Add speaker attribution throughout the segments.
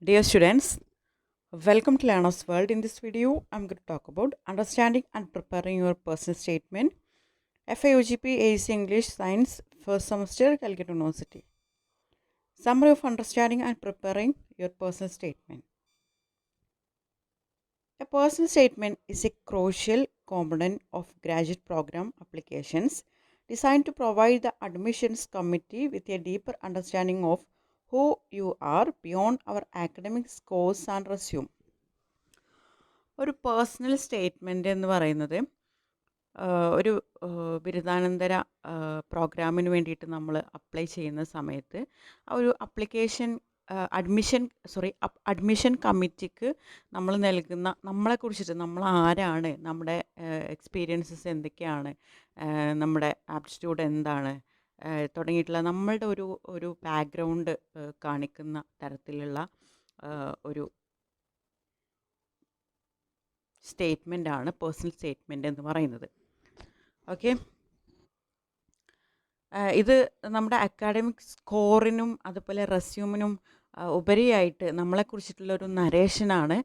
Speaker 1: Dear students, welcome to Learner's World. In this video, I'm going to talk about understanding and preparing your personal statement. FIUGP AC English Science First Semester, Calicut University. Summary of understanding and preparing your personal statement. A personal statement is a crucial component of graduate program applications designed to provide the admissions committee with a deeper understanding of who you are beyond our academic scores and resume. ഒരു personal statement എന്ന് പറയുന്നത് ഒരു ബിരുദാനന്തര പ്രോഗ്രാമിന് വേണ്ടിയിട്ട് നമ്മൾ apply ചെയ്യുന്ന സമയത്ത് ആ ഒരു അഡ്മിഷൻ കമ്മിറ്റിക്ക് നമ്മൾ നൽകുന്ന നമ്മളെക്കുറിച്ചിട്ട് നമ്മൾ ആരാണ്, നമ്മുടെ എക്സ്പീരിയൻസസ് എന്തൊക്കെയാണ്, നമ്മുടെ ആപ്റ്റിറ്റ്യൂഡ് എന്താണ് തുടങ്ങിയിട്ടുള്ള നമ്മളുടെ ഒരു ബാക്ക്ഗ്രൗണ്ട് കാണിക്കുന്ന തരത്തിലുള്ള ഒരു സ്റ്റേറ്റ്മെൻ്റ് ആണ് പേഴ്സണൽ സ്റ്റേറ്റ്മെൻറ്റ് എന്ന് പറയുന്നത്. ഓക്കെ, ഇത് നമ്മുടെ അക്കാഡമിക് സ്കോറിനും അതുപോലെ റെസ്യൂമിനും ഉപരിയായിട്ട് നമ്മളെക്കുറിച്ചിട്ടുള്ള ഒരു നരേഷനാണ്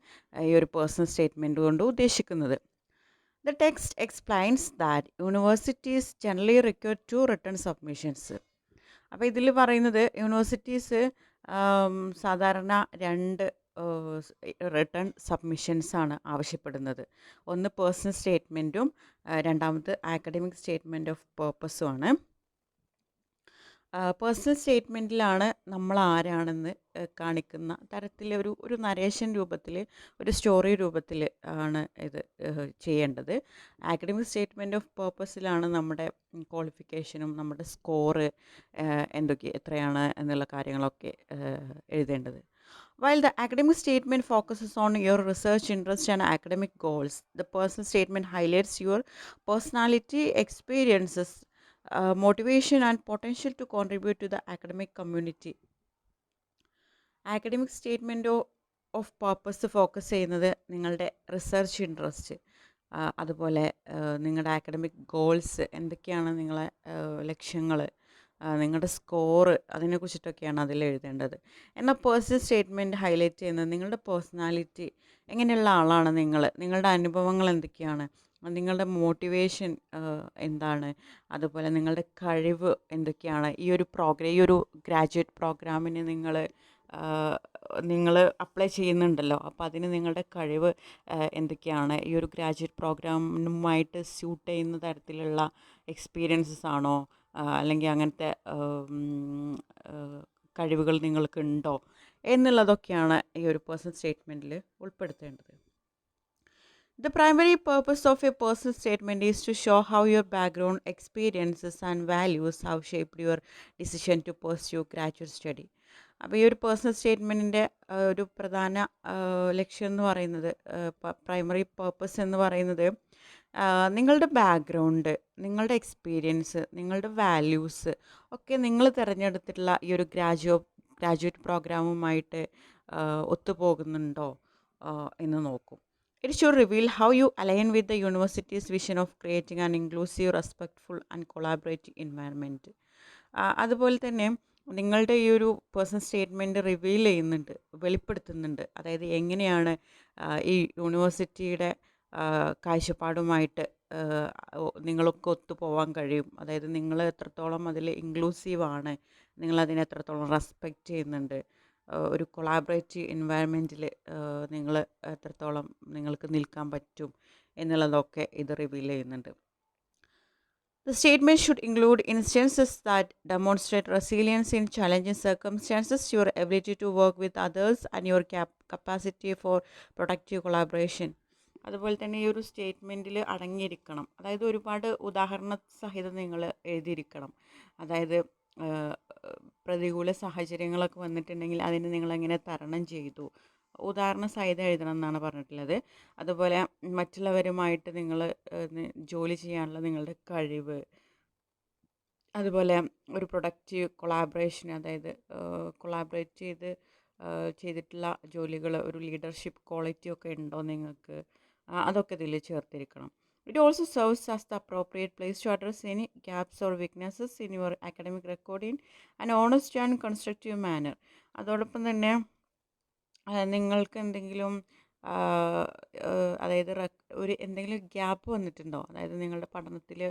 Speaker 1: ഈ ഒരു പേഴ്സണൽ സ്റ്റേറ്റ്മെൻറ്റ് കൊണ്ട് ഉദ്ദേശിക്കുന്നത്. The text explains that universities generally require 2 return submissions. അപ്പോൾ ഇതിൽ പറയുന്നത് യൂണിവേഴ്സിറ്റീസ് സാധാരണ 2 റിട്ടേൺ സബ്മിഷൻസാണ് ആവശ്യപ്പെടുന്നത്. ഒന്ന് പേഴ്സണൽ സ്റ്റേറ്റ്മെൻറ്റും രണ്ടാമത് ആക്കഡമിക് സ്റ്റേറ്റ്മെൻറ്റ് ഓഫ് പേർപ്പസുമാണ്. പേഴ്സണൽ സ്റ്റേറ്റ്മെൻറ്റിലാണ് നമ്മൾ ആരാണെന്ന് കാണിക്കുന്ന തരത്തിൽ ഒരു നരേഷൻ രൂപത്തിൽ, ഒരു സ്റ്റോറി രൂപത്തിൽ ആണ് ഇത് ചെയ്യേണ്ടത്. ആക്കഡമിക് സ്റ്റേറ്റ്മെൻറ്റ് ഓഫ് പേർപ്പസിലാണ് നമ്മുടെ ക്വാളിഫിക്കേഷനും നമ്മുടെ സ്കോറ് എത്രയാണ് എന്നുള്ള കാര്യങ്ങളൊക്കെ എഴുതേണ്ടത്. While the academic statement focuses on your research interest and academic goals, the personal statement highlights your personality, experiences, motivation and potential to contribute to the academic community. ആക്കഡമിക് statement of purpose focus ചെയ്യുന്നത് നിങ്ങളുടെ research interest, അതുപോലെ നിങ്ങളുടെ ആക്കഡമിക് goals എന്തൊക്കെയാണ്, നിങ്ങളെ ലക്ഷ്യങ്ങൾ, നിങ്ങളുടെ score, അതിനെക്കുറിച്ചിട്ടൊക്കെയാണ് അതിൽ എഴുതേണ്ടത്. എന്നാൽ പേഴ്സണൽ സ്റ്റേറ്റ്മെൻറ്റ് ഹൈലൈറ്റ് ചെയ്യുന്നത് നിങ്ങളുടെ പേഴ്സണാലിറ്റി, എങ്ങനെയുള്ള ആളാണ് നിങ്ങൾ, നിങ്ങളുടെ അനുഭവങ്ങൾ എന്തൊക്കെയാണ്, നിങ്ങളുടെ മോട്ടിവേഷൻ എന്താണ്, അതുപോലെ നിങ്ങളുടെ കഴിവ് എന്തൊക്കെയാണ്. ഈ ഒരു ഗ്രാജുവേറ്റ് പ്രോഗ്രാമിന് നിങ്ങൾ അപ്ലൈ ചെയ്യുന്നുണ്ടല്ലോ, അപ്പോൾ അതിന് നിങ്ങളുടെ കഴിവ് എന്തൊക്കെയാണ്, ഈ ഒരു ഗ്രാജുവേറ്റ് പ്രോഗ്രാമുമായിട്ട് സ്യൂട്ട് ചെയ്യുന്ന തരത്തിലുള്ള എക്സ്പീരിയൻസസ് ആണോ, അല്ലെങ്കിൽ അങ്ങനത്തെ കഴിവുകൾ നിങ്ങൾക്കുണ്ടോ എന്നുള്ളതൊക്കെയാണ് ഈ ഒരു personal സ്റ്റേറ്റ്മെൻറ്റിൽ ഉൾപ്പെടുത്തേണ്ടത്. The primary purpose of a personal statement is to show how your background, experiences and values have shaped your decision to pursue graduate study. അപ്പോൾ ഈ ഒരു പേഴ്സണൽ സ്റ്റേറ്റ്മെൻറ്റിൻ്റെ ഒരു പ്രധാന ലക്ഷ്യം എന്ന് പറയുന്നത്, പ്രൈമറി പർപ്പസ് എന്ന് പറയുന്നത്, നിങ്ങളുടെ ബാക്ക്ഗ്രൗണ്ട്, നിങ്ങളുടെ എക്സ്പീരിയൻസ്, നിങ്ങളുടെ വാല്യൂസ് ഒക്കെ നിങ്ങൾ തിരഞ്ഞെടുത്തിട്ടുള്ള ഈ ഒരു ഗ്രാജുവേറ്റ് പ്രോഗ്രാമുമായിട്ട് ഒത്തുപോകുന്നുണ്ടോ എന്ന് നോക്കും. It should reveal how you align with the university's vision of creating an inclusive, respectful and collaborative environment. അതുപോലെ തന്നെ നിങ്ങളുടെ ഈ ഒരു പേഴ്സണൽ സ്റ്റേറ്റ്മെൻറ്റ് റിവീൽ ചെയ്യുന്നുണ്ട്, വെളിപ്പെടുത്തുന്നുണ്ട്. അതായത് എങ്ങനെയാണ് ഈ യൂണിവേഴ്സിറ്റിയുടെ കാഴ്ചപ്പാടുമായിട്ട് നിങ്ങൾക്ക് ഒത്തുപോകാൻ കഴിയും. അതായത് നിങ്ങൾ എത്രത്തോളം അതിൽ ഇൻക്ലൂസീവാണ്, നിങ്ങളതിനെ എത്രത്തോളം റെസ്പെക്റ്റ് ചെയ്യുന്നുണ്ട്, ഒരു കൊളാബറേറ്റീവ് എൻവയറമെൻറ്റിൽ നിങ്ങൾ എത്രത്തോളം നിങ്ങൾക്ക് നിൽക്കാൻ പറ്റും എന്നുള്ളതൊക്കെ ഇത് റിവീൽ ചെയ്യുന്നുണ്ട്. The statement should include instances that demonstrate resilience in challenging circumstances, your ability to work with others and your capacity for productive collaboration. അതുപോലെ തന്നെ ഈ ഒരു സ്റ്റേറ്റ്മെൻറ്റിൽ അടങ്ങിയിരിക്കണം. അതായത് ഒരുപാട് ഉദാഹരണ സഹിതം നിങ്ങൾ എഴുതിയിരിക്കണം. അതായത് പ്രതികൂല സാഹചര്യങ്ങളൊക്കെ വന്നിട്ടുണ്ടെങ്കിൽ അതിനെ നിങ്ങളെങ്ങനെ തരണം ചെയ്തു, ഉദാഹരണ സഹിതം എഴുതണം എന്നാണ് പറഞ്ഞിട്ടുള്ളത്. അതുപോലെ മറ്റുള്ളവരുമായിട്ട് നിങ്ങൾ ജോലി ചെയ്യാനുള്ള നിങ്ങളുടെ കഴിവ്, അതുപോലെ ഒരു പ്രൊഡക്റ്റീവ് കൊളാബറേഷൻ, അതായത് കൊളാബറേറ്റ് ചെയ്തിട്ടുള്ള ജോലികൾ, ഒരു ലീഡർഷിപ്പ് ക്വാളിറ്റി ഒക്കെ ഉണ്ടോ നിങ്ങൾക്ക്, അതൊക്കെ ഇതിൽ ചേർത്തിരിക്കണം. It also serves as the appropriate place to address any gaps or weaknesses in your academic record in an honest and constructive manner. അതോടൊപ്പം തന്നെ നിങ്ങൾക്ക് എന്തെങ്കിലും അതായത് ഒരു എന്തെങ്കിലും ഗ്യാപ്പ് വന്നിട്ടുണ്ടോ? അതായത് നിങ്ങളുടെ പഠനത്തിൽ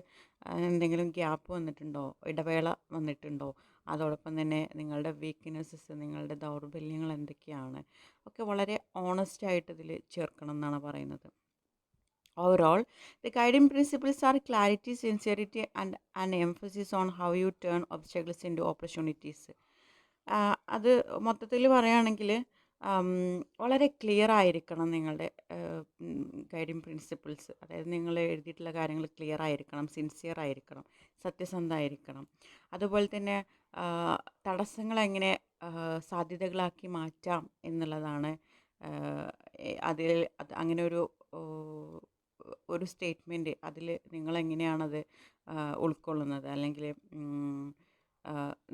Speaker 1: എന്തെങ്കിലും ഗ്യാപ്പ് വന്നിട്ടുണ്ടോ? ഇടവേള വന്നിട്ടുണ്ടോ? അതോടൊപ്പം തന്നെ നിങ്ങളുടെ വീക്ക്നെസ്സസ്, നിങ്ങളുടെ ദൗർബല്യങ്ങൾ എന്തൊക്കെയാണ്? ഒക്കെ വളരെ ഓണസ്റ്റ് ആയിട്ട് ഇതിൽ ചേർക്കണം എന്നാണ് പറയുന്നത്. Overall, the guiding principles are clarity, sincerity, and an emphasis on how you turn obstacles into opportunities. അത് മൊത്തത്തിൽ പറയുകയാണെങ്കിൽ വളരെ ക്ലിയർ ആയിരിക്കണം നിങ്ങളുടെ ഗൈഡിങ് പ്രിൻസിപ്പിൾസ്. അതായത് നിങ്ങൾ എഴുതിയിട്ടുള്ള കാര്യങ്ങൾ ക്ലിയർ ആയിരിക്കണം, സിൻസിയർ ആയിരിക്കണം, സത്യസന്ധമായിരിക്കണം. അതുപോലെ തന്നെ തടസ്സങ്ങളെങ്ങനെ സാധ്യതകളാക്കി മാറ്റാം എന്നുള്ളതാണ് അതിൽ അങ്ങനെ ഒരു സ്റ്റേറ്റ്മെൻറ്റ് അതിൽ നിങ്ങളെങ്ങനെയാണത് ഉൾക്കൊള്ളുന്നത്, അല്ലെങ്കിൽ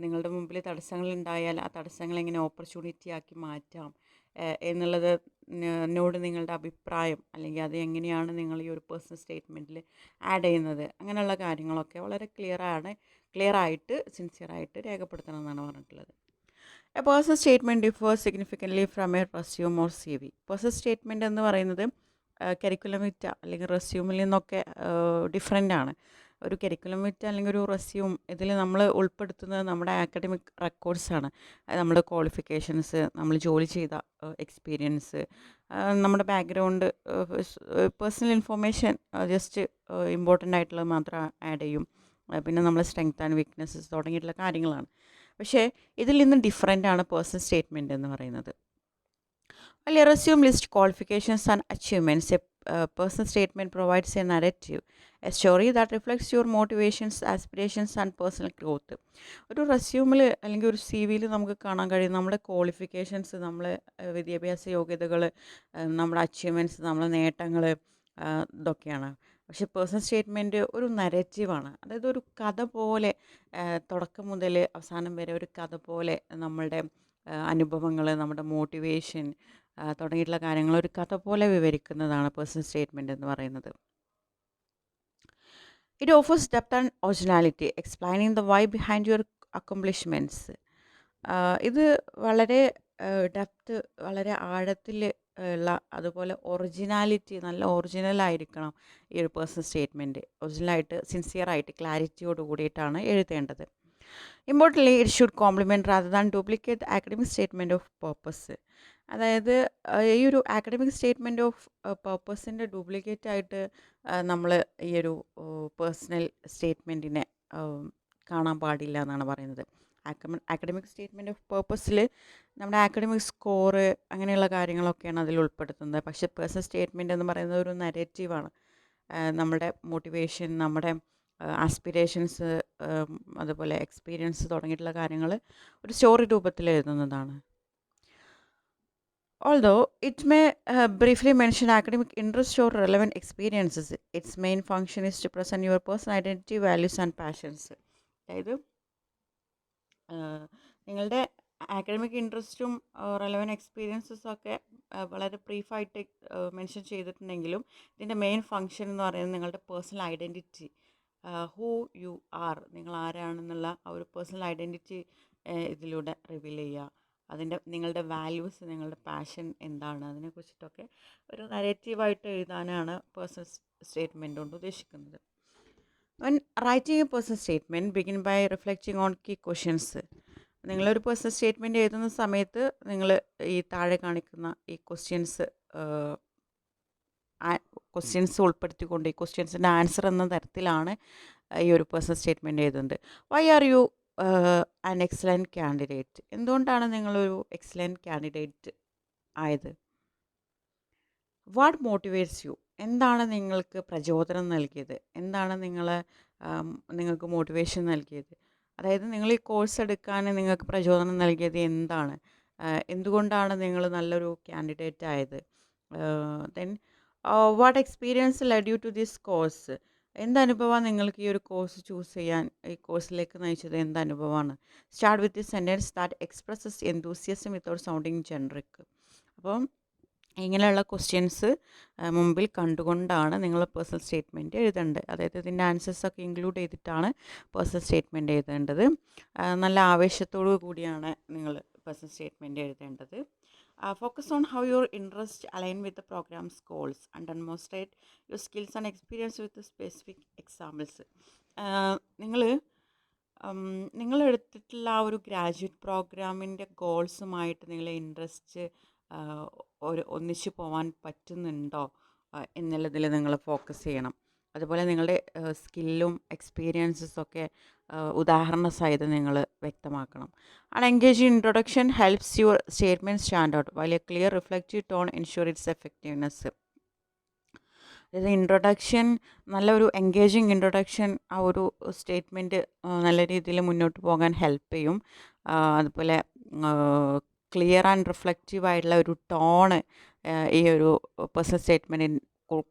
Speaker 1: നിങ്ങളുടെ മുമ്പിൽ തടസ്സങ്ങളുണ്ടായാൽ ആ തടസ്സങ്ങളെങ്ങനെ ഓപ്പർച്യൂണിറ്റി ആക്കി മാറ്റാം എന്നുള്ളത് നോട് നിങ്ങളുടെ അഭിപ്രായം, അല്ലെങ്കിൽ അത് എങ്ങനെയാണ് നിങ്ങൾ ഈ ഒരു പേഴ്സണൽ സ്റ്റേറ്റ്മെൻറ്റിൽ ആഡ് ചെയ്യുന്നത്, അങ്ങനെയുള്ള കാര്യങ്ങളൊക്കെ വളരെ ക്ലിയർ ആയിട്ട് സിൻസിയറായിട്ട് രേഖപ്പെടുത്തണം എന്നാണ് പറഞ്ഞിട്ടുള്ളത്. A personal statement differs significantly from A resume or CV. Personal statement എന്ന് പറയുന്നത് കരിക്കുലം വിറ്റ അല്ലെങ്കിൽ റെസ്യൂമിൽ നിന്നൊക്കെ ഡിഫറെൻ്റ് ആണ്. ഒരു കരിക്കുലം വിറ്റ അല്ലെങ്കിൽ ഒരു റെസ്യൂം ഇതിൽ നമ്മൾ ഉൾപ്പെടുത്തുന്നത് നമ്മുടെ ആക്കഡമിക് റെക്കോർഡ്സാണ്. നമ്മുടെ ക്വാളിഫിക്കേഷൻസ്, നമ്മൾ ജോലി ചെയ്ത എക്സ്പീരിയൻസ്, നമ്മുടെ background, personal information just important ആയിട്ടുള്ളത് മാത്രം ആഡ് ചെയ്യും. പിന്നെ നമ്മൾ സ്ട്രെങ്ത് ആൻഡ് വീക്ക്നെസ്സസ് തുടങ്ങിയിട്ടുള്ള കാര്യങ്ങളാണ്. പക്ഷേ ഇതിൽ നിന്ന് ഡിഫറെൻ്റ് ആണ് പേഴ്സണൽ സ്റ്റേറ്റ്മെൻറ്റ് എന്ന് പറയുന്നത്. While a resume lists qualifications and achievements, a personal statement provides a narrative, a story that reflects your motivations, aspirations and personal growth. ഒരു റെസ്യൂമിൽ അല്ലെങ്കിൽ ഒരു CV-യിൽ നമുക്ക് കാണാൻ കഴിയും നമ്മുടെ ക്വാളിഫിക്കേഷൻസ്, നമ്മളെ വിദ്യാഭ്യാസ യോഗ്യതകൾ, നമ്മുടെ അച്ചീവ്മെൻറ്റ്സ്, നമ്മുടെ നേട്ടങ്ങൾ, ഇതൊക്കെയാണ്. പക്ഷേ പേഴ്സണൽ സ്റ്റേറ്റ്മെൻറ്റ് ഒരു നരേറ്റീവാണ്. അതായത് ഒരു കഥ പോലെ തുടക്കം മുതൽ അവസാനം വരെ ഒരു കഥ പോലെ നമ്മളുടെ അനുഭവങ്ങൾ, നമ്മുടെ മോട്ടിവേഷൻ തുടങ്ങിയിട്ടുള്ള കാര്യങ്ങൾ ഒരു കഥ പോലെ വിവരിക്കുന്നതാണ് പേഴ്സണൽ സ്റ്റേറ്റ്മെൻറ്റ് എന്ന് പറയുന്നത്. It offers depth and originality, explaining the why behind your accomplishments. ഇത് വളരെ ഡെപ്ത്, വളരെ ആഴത്തിൽ ഉള്ള, അതുപോലെ ഒറിജിനാലിറ്റി, നല്ല ഒറിജിനലായിരിക്കണം ഈ ഒരു പേഴ്സണൽ സ്റ്റേറ്റ്മെൻറ്റ്. ഒറിജിനലായിട്ട് സിൻസിയറായിട്ട് ക്ലാരിറ്റിയോട് കൂടിയിട്ടാണ് എഴുതേണ്ടത്. Importantly it should compliment rather than duplicate the ആക്കഡമിക് statement of purpose. അതായത് ഈ ഒരു ആക്കഡമിക് സ്റ്റേറ്റ്മെൻറ്റ് ഓഫ് പേർപ്പസിൻ്റെ ഡ്യൂപ്ലിക്കേറ്റ് ആയിട്ട് നമ്മൾ ഈ ഒരു പേഴ്സണൽ സ്റ്റേറ്റ്മെൻറ്റിനെ കാണാൻ പാടില്ല എന്നാണ് പറയുന്നത്. ആക്കഡമിക് സ്റ്റേറ്റ്മെൻറ്റ് ഓഫ് പേർപ്പസിൽ നമ്മുടെ ആക്കഡമിക് സ്കോറ് അങ്ങനെയുള്ള കാര്യങ്ങളൊക്കെയാണ് അതിൽ ഉൾപ്പെടുത്തുന്നത്. പക്ഷേ പേഴ്സണൽ സ്റ്റേറ്റ്മെൻറ്റ് എന്ന് പറയുന്നത് ഒരു നരേറ്റീവാണ്. നമ്മുടെ മോട്ടിവേഷൻ, നമ്മുടെ ആസ്പിരേഷൻസ്, അതുപോലെ എക്സ്പീരിയൻസ് തുടങ്ങിയിട്ടുള്ള കാര്യങ്ങൾ ഒരു സ്റ്റോറി രൂപത്തിൽ എഴുതുന്നതാണ്. Although it may briefly mention academic interest or relevant experiences, its main function is to present your personal identity, values and passions. അതായത് നിങ്ങളുടെ ആക്കഡമിക് ഇൻട്രസ്റ്റും റെലവൻറ്റ് എക്സ്പീരിയൻസസും ഒക്കെ വളരെ ബ്രീഫായിട്ട് മെൻഷൻ ചെയ്തിട്ടുണ്ടെങ്കിലും ഇതിൻ്റെ മെയിൻ ഫങ്ഷൻ എന്ന് പറയുന്നത് നിങ്ങളുടെ personal identity, who you are, നിങ്ങൾ ആരാണെന്നുള്ള ആ ഒരു പേഴ്സണൽ ഐഡൻറ്റിറ്റി ഇതിലൂടെ റിവീൽ ചെയ്യുക. നിങ്ങളുടെ വാല്യൂസ്, നിങ്ങളുടെ പാഷൻ എന്താണ്, അതിനെക്കുറിച്ചിട്ടൊക്കെ ഒരു നരേറ്റീവായിട്ട് എഴുതാനാണ് പേഴ്സണൽ സ്റ്റേറ്റ്മെൻറ്റ് കൊണ്ട് ഉദ്ദേശിക്കുന്നത്. When writing a personal statement, begin by reflecting on key questions. നിങ്ങളൊരു പേഴ്സണൽ സ്റ്റേറ്റ്മെൻറ്റ് എഴുതുന്ന സമയത്ത് നിങ്ങൾ ഈ താഴെ കാണിക്കുന്ന ഈ ക്വസ്റ്റ്യൻസ് ഉൾപ്പെടുത്തിക്കൊണ്ട് ഈ ക്വസ്റ്റ്യൻസിൻ്റെ ആൻസർ എന്ന തരത്തിലാണ് ഈ ഒരു പേഴ്സണൽ സ്റ്റേറ്റ്മെൻറ്റ് എഴുതുന്നത്. Why are you an excellent candidate, എന്തുകൊണ്ടാണ് നിങ്ങളൊരു എക്സലൻറ്റ് കാൻഡിഡേറ്റ് ആയത്? വാട്ട് മോട്ടിവേറ്റ്സ് യു, എന്താണ് നിങ്ങൾക്ക് പ്രചോദനം നൽകിയത്, എന്താണ് നിങ്ങൾക്ക് മോട്ടിവേഷൻ നൽകിയത്? അതായത് നിങ്ങൾ ഈ കോഴ്സ് എടുക്കാൻ നിങ്ങൾക്ക് പ്രചോദനം നൽകിയത് എന്താണ്, എന്തുകൊണ്ടാണ് നിങ്ങൾ നല്ലൊരു കാൻഡിഡേറ്റ് ആയത്? Then what experience led you to this course, എന്തനുഭവമാണ് നിങ്ങൾക്ക് ഈ ഒരു കോഴ്സ് ചൂസ് ചെയ്യാൻ, ഈ കോഴ്സിലേക്ക് നയിച്ചത് എന്തനുഭവമാണ്? Start with the sentence that expresses enthusiasm without sounding generic. അപ്പം ഇങ്ങനെയുള്ള ക്വസ്റ്റ്യൻസ് മുമ്പിൽ കണ്ടുകൊണ്ടാണ് നിങ്ങൾ പേഴ്സണൽ സ്റ്റേറ്റ്മെൻറ്റ് എഴുതേണ്ടത്. അതായത് ഇതിൻ്റെ ആൻസേഴ്സൊക്കെ ഇൻക്ലൂഡ് ചെയ്തിട്ടാണ് പേഴ്സണൽ സ്റ്റേറ്റ്മെൻറ്റ് എഴുതേണ്ടത്. നല്ല ആവേശത്തോടു കൂടിയാണ് നിങ്ങൾ പേഴ്സണൽ സ്റ്റേറ്റ്മെൻറ്റ് എഴുതേണ്ടത്. Focus on how your interest align with the programmes goals and demonstrate your skills and experience with specific examples. നിങ്ങൾ നിങ്ങളെടുത്തിട്ടുള്ള ആ ഒരു ഗ്രാജുവേറ്റ് പ്രോഗ്രാമിൻ്റെ ഗോൾസുമായിട്ട് നിങ്ങളെ ഇൻട്രസ്റ്റ് ഒന്നിച്ച് പോകാൻ പറ്റുന്നുണ്ടോ എന്നുള്ളതിൽ നിങ്ങൾ ഫോക്കസ് ചെയ്യണം. അതുപോലെ നിങ്ങളുടെ സ്കില്ലും എക്സ്പീരിയൻസസൊക്കെ ഉദാഹരണ സഹിതം നിങ്ങൾ വ്യക്തമാക്കണം. And engage introduction helps your statement stand out while A clear reflective tone ensure it's effectiveness. അതായത് ഇൻട്രൊഡക്ഷൻ, നല്ലൊരു എൻഗേജിങ് ഇൻട്രൊഡക്ഷൻ ആ ഒരു സ്റ്റേറ്റ്മെൻറ്റ് നല്ല രീതിയിൽ മുന്നോട്ട് പോകാൻ ഹെൽപ്പ് ചെയ്യും. അതുപോലെ ക്ലിയർ ആൻഡ് റിഫ്ലക്റ്റീവ് ആയിട്ടുള്ള ഒരു ടോണ് ഈ ഒരു പേഴ്സണൽ സ്റ്റേറ്റ്മെൻറ്റിന്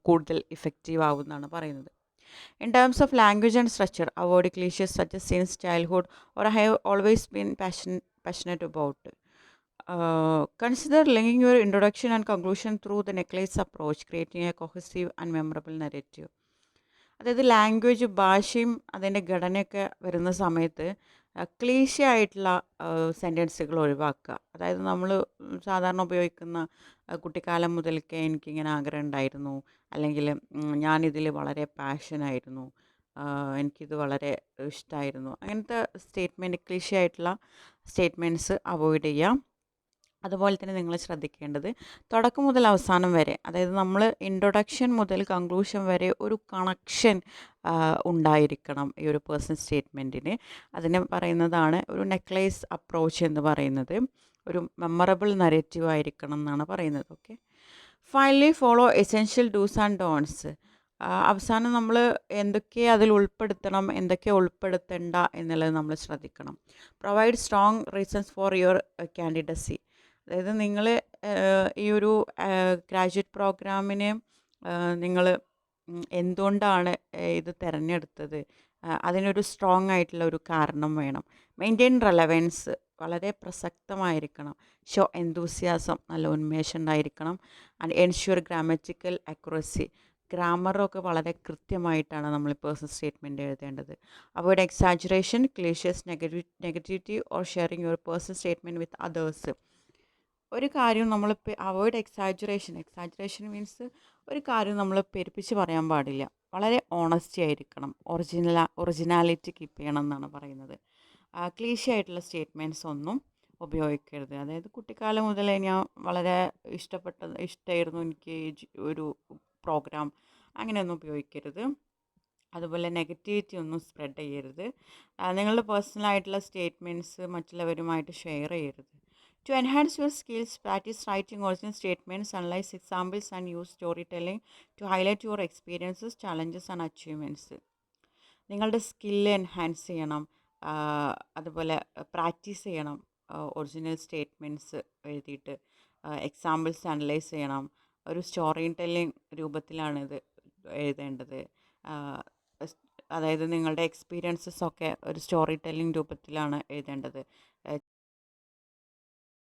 Speaker 1: കൂടുതൽ ഇഫക്റ്റീവ് ആവുമെന്നാണ് പറയുന്നത്. In terms of language and structure, avoid cliches such as since childhood or I have always been passionate about. Consider linking your introduction and conclusion through the necklace approach, creating a cohesive and memorable narrative. അതായത് language, ഭാഷയും അതിൻ്റെ ഘടനയൊക്കെ വരുന്ന സമയത്ത് cliché ആയിട്ടുള്ള സെൻറ്റൻസുകൾ ഒഴിവാക്കുക. അതായത് നമ്മൾ സാധാരണ ഉപയോഗിക്കുന്ന കുട്ടിക്കാലം മുതൽക്കേ എനിക്കിങ്ങനെ ആഗ്രഹം ഉണ്ടായിരുന്നു, അല്ലെങ്കിൽ ഞാനിതിൽ വളരെ പാഷനായിരുന്നു, എനിക്കിത് വളരെ ഇഷ്ടമായിരുന്നു, അങ്ങനത്തെ സ്റ്റേറ്റ്മെൻറ്റ്, ക്ലീശ ആയിട്ടുള്ള സ്റ്റേറ്റ്മെൻറ്റ്സ് അവോയ്ഡ് ചെയ്യാം. അതുപോലെ തന്നെ നിങ്ങൾ ശ്രദ്ധിക്കേണ്ടത് തുടക്കം മുതൽ അവസാനം വരെ, അതായത് നമ്മൾ ഇൻട്രൊഡക്ഷൻ മുതൽ കൺക്ലൂഷൻ വരെ ഒരു കണക്ഷൻ ഉണ്ടായിരിക്കണം ഈ ഒരു പേഴ്സണൽ സ്റ്റേറ്റ്മെൻറ്റിന്. അതിനെ പറയുന്നതാണ് ഒരു നെക്ലേസ് അപ്രോച്ച് എന്ന് പറയുന്നത്. ഒരു മെമ്മറബിൾ നരേറ്റീവ് ആയിരിക്കണം എന്നാണ് പറയുന്നത്. Okay, finally follow essential dos and don'ts. അവസാനം നമ്മൾ എന്തൊക്കെ അതിൽ ഉൾപ്പെടുത്തണം, എന്തൊക്കെ ഉൾപ്പെടുത്തണ്ട എന്നുള്ളത് നമ്മൾ ശ്രദ്ധിക്കണം. Provide strong reasons for your candidacy. അതായത് നിങ്ങൾ ഈ ഒരു ഗ്രാജുവേറ്റ് പ്രോഗ്രാമിന് നിങ്ങൾ എന്തുകൊണ്ടാണ് ഇത് തിരഞ്ഞെടുത്തത്, അതിനൊരു സ്ട്രോങ് ആയിട്ടുള്ള ഒരു കാരണം വേണം. മെയിൻറ്റെയിൻ റെലവൻസ്, വളരെ പ്രസക്തമായിരിക്കണം. ഷോ എന്തൂസിയാസം, നല്ല ഉന്മേഷം ഉണ്ടായിരിക്കണം. ആൻഡ് എൻഷ്യൂർ ഗ്രാമറ്റിക്കൽ അക്യുറസി, ഗ്രാമറൊക്കെ വളരെ കൃത്യമായിട്ടാണ് നമ്മൾ പേഴ്സണൽ സ്റ്റേറ്റ്മെൻറ്റ് എഴുതേണ്ടത്. Avoid exaggeration, cliches, negativity or sharing your personal statement with others. ഒരു കാര്യം നമ്മൾ അവോയ്ഡ് എക്സാജറേഷൻ മീൻസ് ഒരു കാര്യം നമ്മൾ പെരുപ്പിച്ച് പറയാൻ പാടില്ല. വളരെ ഓണസ്റ്റി ആയിരിക്കണം, ഒറിജിനാലിറ്റി കീപ്പ് ചെയ്യണം എന്നാണ് പറയുന്നത്. ക്ലീശ ആയിട്ടുള്ള സ്റ്റേറ്റ്മെൻറ്റ്സ് ഒന്നും ഉപയോഗിക്കരുത്. അതായത് കുട്ടിക്കാലം മുതലേ ഞാൻ വളരെ ഇഷ്ടമായിരുന്നു എനിക്ക് ഒരു പ്രോഗ്രാം, അങ്ങനെയൊന്നും ഉപയോഗിക്കരുത്. അതുപോലെ നെഗറ്റിവിറ്റി ഒന്നും സ്പ്രെഡ് ചെയ്യരുത്. നിങ്ങളുടെ പേഴ്സണലായിട്ടുള്ള സ്റ്റേറ്റ്മെൻറ്റ്സ് മറ്റുള്ളവരുമായിട്ട് ഷെയർ ചെയ്യരുത്. To enhance your skills, practice writing original statements, analyze examples, and use storytelling to highlight your experiences, challenges, and achievements. നിങ്ങളുടെ സ്കില്ല് എൻഹാൻസ് ചെയ്യണം. അതുപോലെ പ്രാക്ടീസ് ചെയ്യണം. ഒറിജിനൽ സ്റ്റേറ്റ്മെൻറ്റ്സ് എഴുതിയിട്ട് എക്സാമ്പിൾസ് അനലൈസ് ചെയ്യണം. ഒരു സ്റ്റോറി ടെല്ലിംഗ് രൂപത്തിലാണ് ഇത് എഴുതേണ്ടത്. അതായത് നിങ്ങളുടെ എക്സ്പീരിയൻസസ് ഒക്കെ ഒരു സ്റ്റോറി ടെല്ലിംഗ് രൂപത്തിലാണ് എഴുതേണ്ടത്.